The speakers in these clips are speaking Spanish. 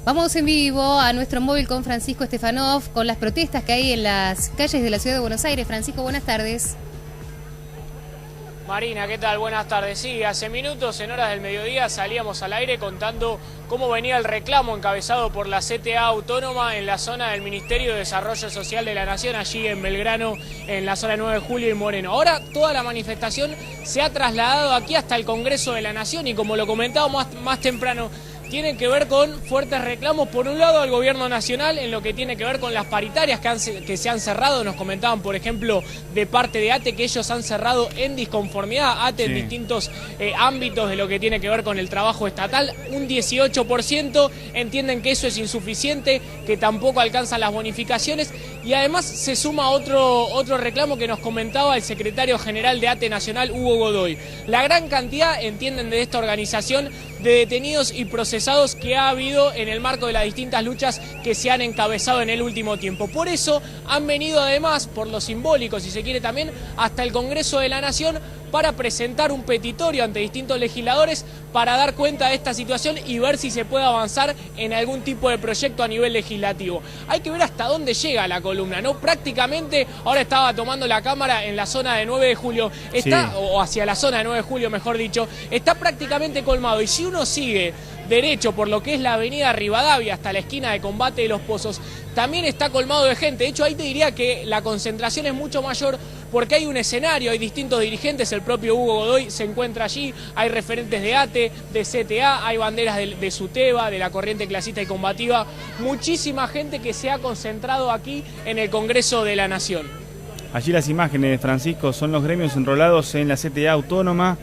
Vamos en vivo a nuestro móvil con Francisco Stefanov, con las protestas que hay en las calles de la ciudad de Buenos Aires. Francisco, buenas tardes. Marina, ¿qué tal? Buenas tardes. Sí, hace minutos, en horas del mediodía, salíamos al aire contando cómo venía el reclamo encabezado por la CTA Autónoma en la zona del Ministerio de Desarrollo Social de la Nación, allí en Belgrano, en la zona 9 de Julio y Moreno. Ahora toda la manifestación se ha trasladado aquí hasta el Congreso de la Nación y, como lo comentábamos más temprano, tienen que ver con fuertes reclamos, por un lado, al gobierno nacional en lo que tiene que ver con las paritarias que se han cerrado. Nos comentaban, por ejemplo, de parte de ATE, que ellos han cerrado en disconformidad, ATE, en distintos ámbitos de lo que tiene que ver con el trabajo estatal. Un 18% entienden que eso es insuficiente, que tampoco alcanzan las bonificaciones, y además se suma otro reclamo que nos comentaba el secretario general de ATE Nacional, Hugo Godoy. La gran cantidad, entienden de esta organización, de detenidos y procesados que ha habido en el marco de las distintas luchas que se han encabezado en el último tiempo. Por eso han venido, además, por lo simbólico, si se quiere también, hasta el Congreso de la Nación para presentar un petitorio ante distintos legisladores para dar cuenta de esta situación y ver si se puede avanzar en algún tipo de proyecto a nivel legislativo. Hay que ver hasta dónde llega la columna, ¿no? Prácticamente, ahora estaba tomando la cámara en la zona de 9 de julio, o hacia la zona de 9 de julio, mejor dicho, está prácticamente colmado. Y si uno sigue derecho por lo que es la avenida Rivadavia hasta la esquina de Combate de los Pozos, también está colmado de gente. De hecho, ahí te diría que la concentración es mucho mayor porque hay un escenario, hay distintos dirigentes, el propio Hugo Godoy se encuentra allí, hay referentes de ATE, de CTA, hay banderas de SUTEBA, de la corriente clasista y combativa, muchísima gente que se ha concentrado aquí en el Congreso de la Nación. Allí las imágenes, Francisco, son los gremios enrolados en la CTA Autónoma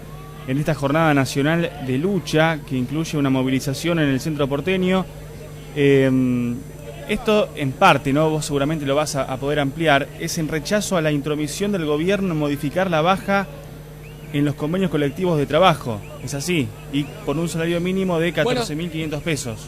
en esta jornada nacional de lucha que incluye una movilización en el centro porteño. Esto, en parte, ¿no? Vos seguramente lo vas a poder ampliar, es en rechazo a la intromisión del gobierno en modificar la baja en los convenios colectivos de trabajo. Es así, y por un salario mínimo de 14.500 pesos.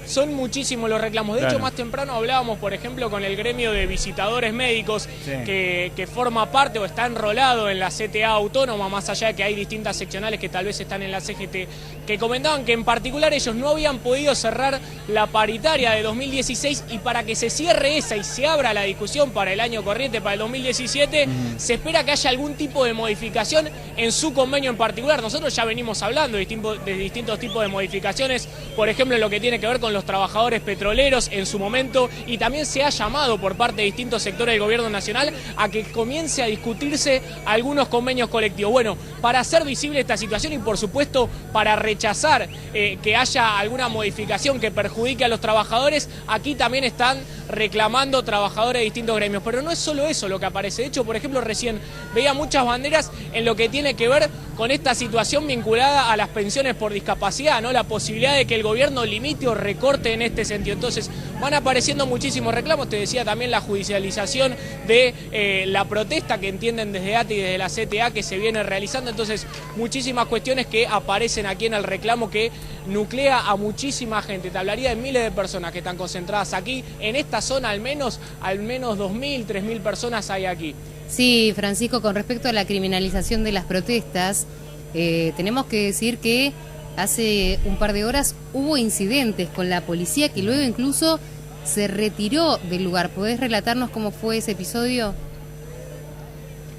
Son muchísimos los reclamos. De hecho, más temprano hablábamos, por ejemplo, con el gremio de visitadores médicos que forma parte o está enrolado en la CTA Autónoma, más allá de que hay distintas seccionales que tal vez están en la CGT, que comentaban que en particular ellos no habían podido cerrar la paritaria de 2016 y para que se cierre esa y se abra la discusión para el año corriente, para el 2017, se espera que haya algún tipo de modificación en su convenio en particular. Nosotros ya venimos hablando de distintos tipos de modificaciones, por ejemplo, en lo que tiene que ver con los trabajadores petroleros en su momento, y también se ha llamado por parte de distintos sectores del gobierno nacional a que comience a discutirse algunos convenios colectivos. Bueno, para hacer visible esta situación y por supuesto para rechazar que haya alguna modificación que perjudique a los trabajadores, aquí también están reclamando trabajadores de distintos gremios. Pero no es solo eso lo que aparece. De hecho, por ejemplo, recién veía muchas banderas en lo que tiene que ver con esta situación vinculada a las pensiones por discapacidad, ¿no? La posibilidad de que el gobierno limite o recorte en este sentido. Entonces van apareciendo muchísimos reclamos. Te decía también la judicialización de la protesta que entienden desde ATE y desde la CTA que se viene realizando. Entonces muchísimas cuestiones que aparecen aquí en el reclamo que nuclea a muchísima gente. Te hablaría de miles de personas que están concentradas aquí. En esta zona al menos 2.000, 3.000 personas hay aquí. Sí, Francisco, con respecto a la criminalización de las protestas, tenemos que decir que hace un par de horas hubo incidentes con la policía que luego incluso se retiró del lugar. ¿Podés relatarnos cómo fue ese episodio?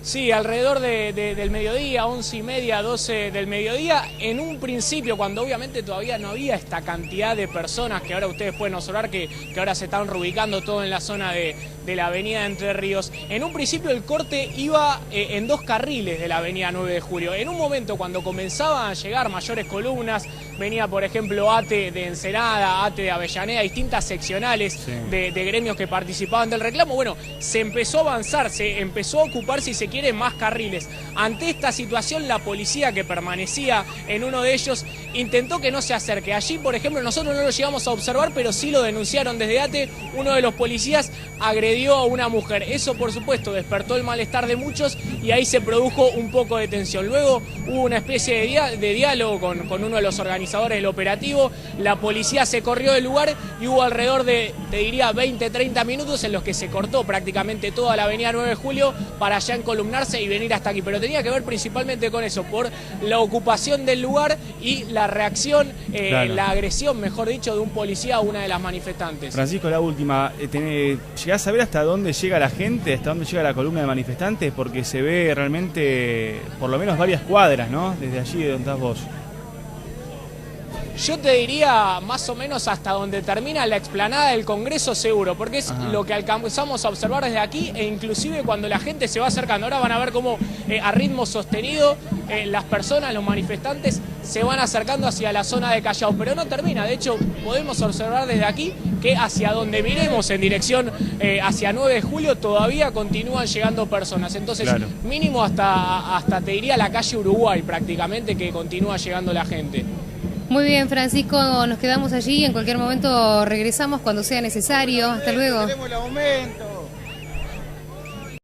Sí, alrededor del mediodía, 11:30, 12 del mediodía, en un principio, cuando obviamente todavía no había esta cantidad de personas que ahora ustedes pueden observar que ahora se están reubicando todo en la zona de la avenida Entre Ríos. En un principio el corte iba en 2 carriles de la avenida 9 de Julio. En un momento, cuando comenzaban a llegar mayores columnas, venía por ejemplo ATE de Ensenada, ATE de Avellaneda, distintas seccionales de gremios que participaban del reclamo. Bueno, se empezó a avanzar, se empezó a ocupar, si se quiere, más carriles. Ante esta situación, la policía que permanecía en uno de ellos intentó que no se acerque. Allí, por ejemplo, nosotros no lo llegamos a observar, pero sí lo denunciaron desde ATE. Uno de los policías agredió a una mujer. Eso, por supuesto, despertó el malestar de muchos y ahí se produjo un poco de tensión. Luego hubo una especie de diálogo con uno de los organizadores del operativo. La policía se corrió del lugar y hubo alrededor de, te diría, 20, 30 minutos en los que se cortó prácticamente toda la avenida 9 de Julio para allá en encolumnarse y venir hasta aquí, pero tenía que ver principalmente con eso, por la ocupación del lugar y la reacción, claro, la agresión, mejor dicho, de un policía a una de las manifestantes. Francisco, la última, ¿llegás a ver hasta dónde llega la gente, hasta dónde llega la columna de manifestantes? Porque se ve realmente, por lo menos varias cuadras, ¿no? Desde allí de donde estás vos. Yo te diría más o menos hasta donde termina la explanada del Congreso seguro, porque es lo que alcanzamos a observar desde aquí, e inclusive cuando la gente se va acercando. Ahora van a ver cómo a ritmo sostenido las personas, los manifestantes, se van acercando hacia la zona de Callao, pero no termina. De hecho, podemos observar desde aquí que hacia donde miremos en dirección hacia 9 de julio todavía continúan llegando personas. Entonces, claro, mínimo hasta te diría la calle Uruguay prácticamente, que continúa llegando la gente. Muy bien, Francisco, nos quedamos allí, en cualquier momento regresamos cuando sea necesario. Hasta luego. Queremos el aumento.